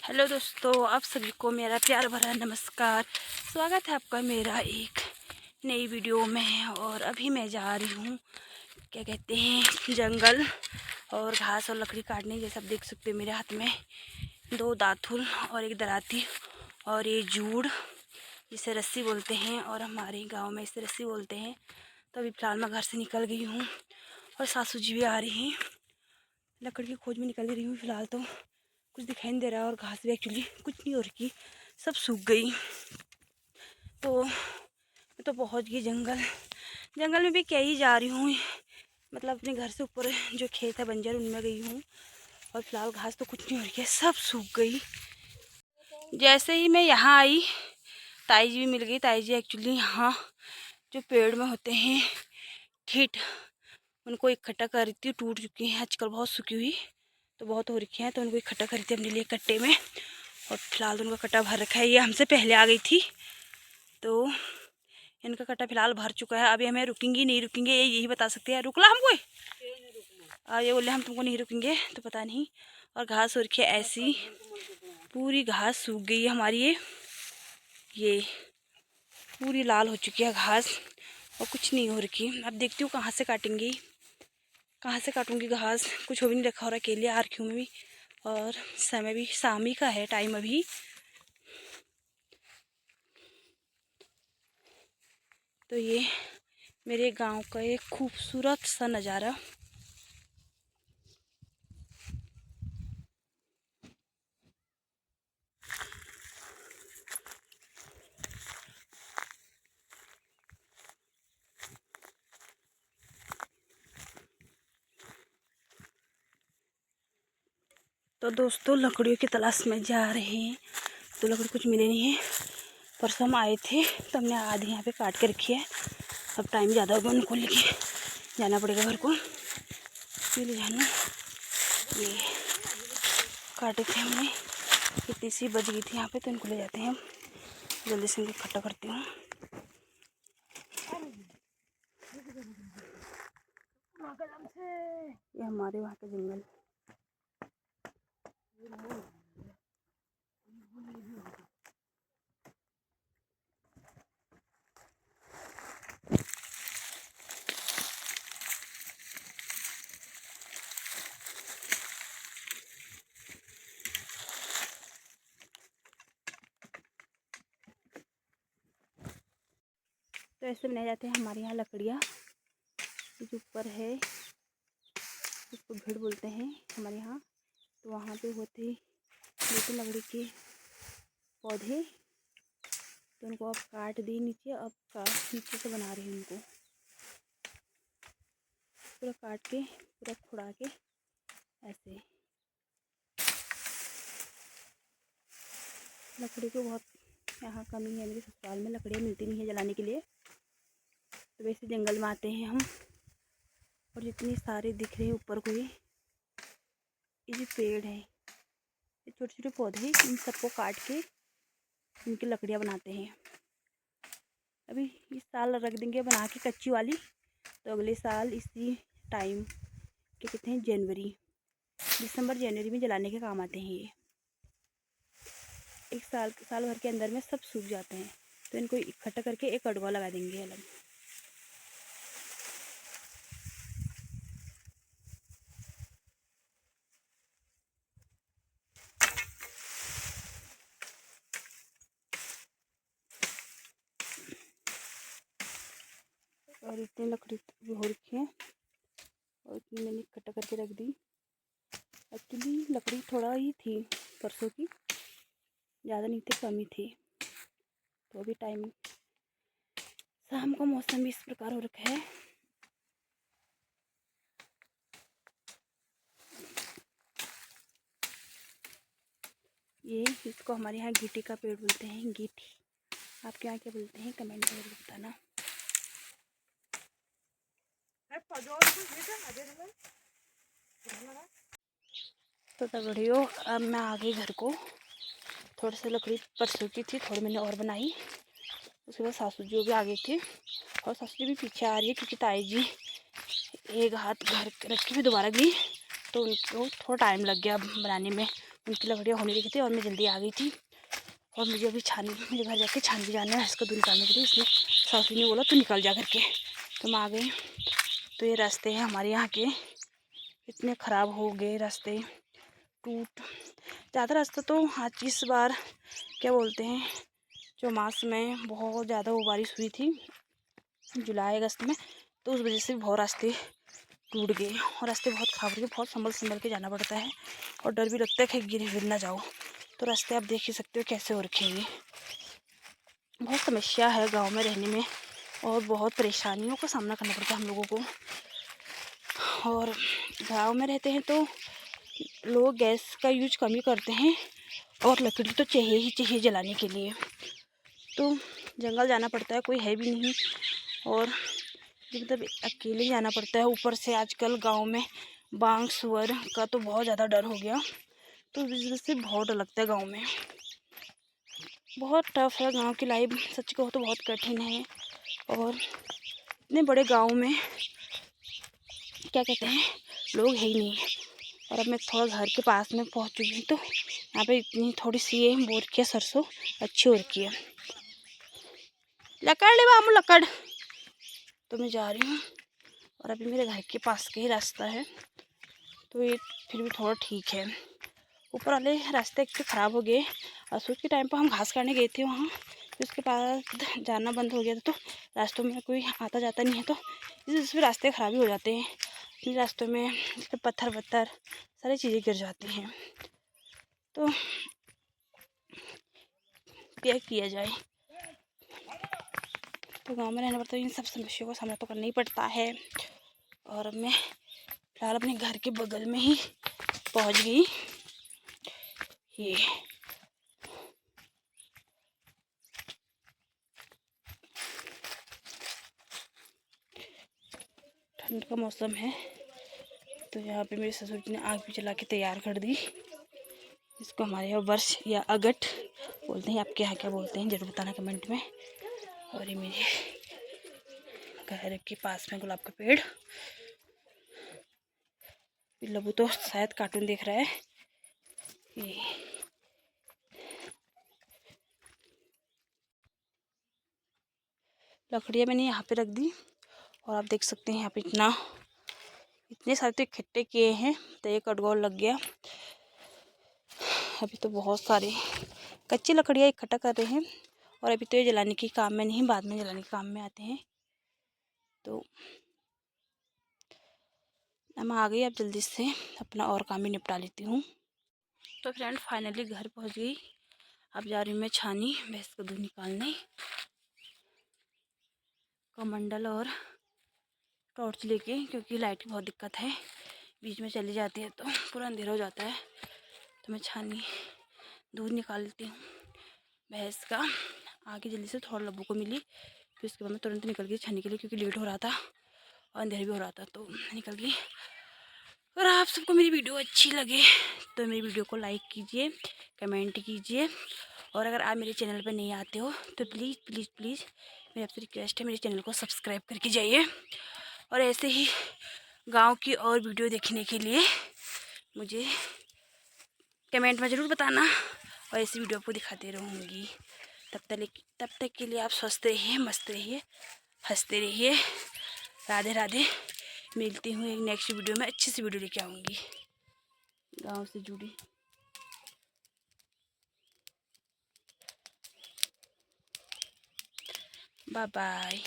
Hello दोस्तों, आप सभी को मेरा प्यार भरा नमस्कार। स्वागत है आपका मेरा एक नई वीडियो में। और अभी मैं जा रही हूँ क्या कहते हैं जंगल और घास और लकड़ी काटने। जैसे आप देख सकते हो मेरे हाथ में 2 दातुल और एक दराती और ये जूड़ जिसे रस्सी बोलते हैं और हमारे गाँव में इसे रस्सी बोलते हैं। तो अभी फ़िलहाल मैं घर से निकल गई हूँ और सासू जी भी आ रही हैं। लकड़ी की खोज में निकल रही हूँ फ़िलहाल। तो कुछ दिखाई नहीं दे रहा और घास भी एक्चुअली कुछ नहीं हो रही, सब सूख गई। तो मैं तो पहुँच गई जंगल में भी क्या ही जा रही हूँ। मतलब अपने घर से ऊपर जो खेत है बंजर उनमें गई हूँ और फिलहाल घास तो कुछ नहीं हो रही है, सब सूख गई। जैसे ही मैं यहाँ आई ताई जी भी मिल गई। ताई जी एक्चुअली यहाँ जो पेड़ में होते हैं ठीठ उनको इकट्ठा कर रही थी। टूट चुकी हैं आजकल, बहुत सूखी हुई तो बहुत हो रखी हैं, तो उनको इकट्ठा करी थी अपने लिए कट्टे में। और फिलहाल उनका कट्टा भर रखा है। ये हमसे पहले आ गई थी तो इनका कट्टा फिलहाल भर चुका है। अभी हमें रुकेंगी नहीं रुकेंगे यही बता सकते हैं। रुकला हमको ये बोले हम तुमको नहीं रुकेंगे तो पता नहीं। और घास हो रखी है ऐसी, पूरी घास सूख गई है हमारी। ये पूरी लाल हो चुकी है घास और कुछ नहीं हो रखी। अब देखती हूँ कहाँ से काटूंगी घास। कुछ हो भी नहीं रखा और अकेले आ रखी हूँ मैं भी। और समय भी शाम ही का है टाइम अभी। तो ये मेरे गांव का एक खूबसूरत सा नज़ारा। तो दोस्तों लकड़ियों की तलाश में जा रहे हैं तो लकड़ी कुछ मिले नहीं है। परसों हम आए थे तो हमने आधी यहाँ पे काट के रखी है। अब टाइम ज़्यादा होगा, उनको लेके जाना पड़ेगा घर को। ले जाना ये काटे थे हमने, इतनी सी बच गई थी यहाँ पे, तो इनको ले जाते हैं हम। जल्दी से इनको इकट्ठा करती हूँ। ये हमारे वहाँ का जंगल। तो ऐसे बनाए जाते हैं हमारे यहाँ लकड़ियाँ। जो ऊपर है इसको भीड़ बोलते हैं हमारे यहाँ। तो वहाँ पे होते लेकिन लकड़ी के पौधे, तो उनको अब काट दी नीचे। अब नीचे से बना रहे हैं उनको पूरा काट के, पूरा खुड़ा के ऐसे। लकड़ी को बहुत यहाँ कमी है। मेरे ससुराल में लकड़ियाँ मिलती नहीं है जलाने के लिए, तो वैसे जंगल में आते हैं हम। और जितनी सारे दिख रहे हैं ऊपर को ये जो पेड़ है, ये छोटे छोटे पौधे, इन सबको काट के इनकी लकड़ियाँ बनाते हैं। अभी इस साल रख देंगे बना के कच्ची वाली, तो अगले साल इसी टाइम क्या कहते हैं दिसंबर जनवरी में जलाने के काम आते हैं। ये एक साल भर के अंदर में सब सूख जाते हैं, तो इनको इकट्ठा करके एक अड़वा लगा देंगे अलग। और इतनी लकड़ी हो रखी है और इतनी मैंने इकट्ठा करके रख दी। एक्चुअली लकड़ी थोड़ा ही थी परसों की, ज़्यादा नहीं थी, कम ही थी। तो अभी टाइम शाम का मौसम भी इस प्रकार हो रखा है। ये इसको हमारे यहाँ गीटी का पेड़ बोलते हैं, गीटी। आपके यहाँ क्या बोलते हैं कमेंट में बताना। तो तगड़ियों अब मैं आ गई घर को। थोड़ी सी लकड़ी परसों की थी, थोड़ी मैंने और बनाई। उसके बाद सासू जी भी आ गई थी और सासू जी भी पीछे आ रही है क्योंकि ताई जी एक हाथ घर रख के भी दोबारा गई तो उनको थोड़ा टाइम लग गया बनाने में। उनकी लकड़ियाँ होने लगी थी और मैं जल्दी आ गई थी। और मुझे अभी मुझे घर जाके छान भी जाना है इसको दूध निकालने के लिए, इसलिए सासू ने बोला तू निकल जा करके। तो मैं आ गई। तो ये रास्ते हैं हमारे यहाँ के, इतने ख़राब हो गए रास्ते, टूट ज़्यादा रास्ता तो आज इस बार क्या बोलते हैं चौमास में बहुत ज़्यादा वो बारिश हुई थी जुलाई अगस्त में, तो उस वजह से बहुत रास्ते टूट गए और रास्ते बहुत ख़राब हो गए। बहुत संभल के जाना पड़ता है और डर भी लगता है कि गिर ना जाओ। तो रास्ते आप देख ही सकते हो कैसे हो रखे हैं। बहुत समस्या है गांव में रहने में और बहुत परेशानियों का सामना करना पड़ता है हम लोगों को। और गांव में रहते हैं तो लोग गैस का यूज कम ही करते हैं और लकड़ी तो चाहिए ही चाहिए जलाने के लिए। तो जंगल जाना पड़ता है, कोई है भी नहीं और मतलब अकेले जाना पड़ता है। ऊपर से आजकल गांव में बाघ सुअर का तो बहुत ज़्यादा डर हो गया, तो इस वजह से बहुत डर लगता है गांव में। बहुत टफ है गांव की लाइफ, सच कहो तो बहुत कठिन है। और इतने बड़े गांव में क्या कहते हैं लोग है ही नहीं। और अब मैं थोड़ा घर के पास में पहुंच चुकी हूँ, तो यहाँ पे इतनी थोड़ी सी ये बोर की सरसों अच्छी हो रखी है। लकड़ ले बामू लकड़। तो मैं जा रही हूँ और अभी मेरे घर के पास का ही रास्ता है, तो ये फिर भी थोड़ा ठीक है। ऊपर वाले रास्ते एक तो ख़राब हो गए और सूट के टाइम पर हम घास काटने गए थे वहाँ, फिर उसके बाद जाना बंद हो गया था। तो रास्तों में कोई आता जाता नहीं है, तो इस वजह से रास्ते ख़राब ही हो जाते हैं। इन रास्तों में पत्थर सारी चीज़ें गिर जाती हैं। तो क्या किया जाए, तो गांव में रहने पर तो इन सब समस्याओं का सामना तो करना ही पड़ता है। और अब मैं फिलहाल अपने घर के बगल में ही पहुंच गई। ये ठंड का मौसम है, तो यहाँ पे मेरे ससुर जी ने आग भी जला के तैयार कर दी, जिसको हमारे यहाँ वर्ष या अगट बोलते हैं। आपके यहाँ क्या बोलते हैं ज़रूर बताना कमेंट में। और ये मेरे घर के पास में गुलाब का पेड़, लबू तो शायद कार्टून देख रहा है। ये लकड़ियाँ मैंने यहाँ पे रख दी और आप देख सकते हैं यहाँ पे इतने सारे तो इकट्ठे किए हैं, तो एक अडगोल लग गया। अभी तो बहुत सारे कच्ची लकड़ियाँ इकट्ठा कर रहे हैं और अभी तो ये जलाने के काम में नहीं, बाद में जलाने के काम में आते हैं। तो मैं आ गई, अब जल्दी से अपना और काम भी निपटा लेती हूँ। तो फ्रेंड फाइनली घर पहुँच गई। अब जा रही हूँ मैं छानी भैंस को दूध निकालने। कमंडल और टॉर्च लेके, क्योंकि लाइट की बहुत दिक्कत है, बीच में चली जाती है तो पूरा अंधेरा हो जाता है। तो मैं छानी दूध निकालती हूँ भैंस का। आगे जल्दी से थोड़ा लब्बू को मिली, फिर उसके बाद मैं तुरंत निकल गई छानी के लिए, क्योंकि लेट हो रहा था और अंधेरा भी हो रहा था, तो निकल गई। अगर आप सबको मेरी वीडियो अच्छी लगे तो मेरी वीडियो को लाइक कीजिए, कमेंट कीजिए। और अगर आप मेरे चैनल पर नहीं आते हो तो प्लीज़ प्लीज़ प्लीज़ मेरी आपसे रिक्वेस्ट है, मेरे चैनल को सब्सक्राइब करके जाइए। और ऐसे ही गांव की और वीडियो देखने के लिए मुझे कमेंट में ज़रूर बताना, और ऐसी वीडियो आपको दिखाते रहूँगी। तब तक के लिए आप स्वस्थ रहिए, मस्त रहिए, हंसते रहिए। राधे राधे। मिलती हूँ एक नेक्स्ट वीडियो में, अच्छी सी वीडियो लेके आऊँगी गाँव से जुड़ी। Bye bye.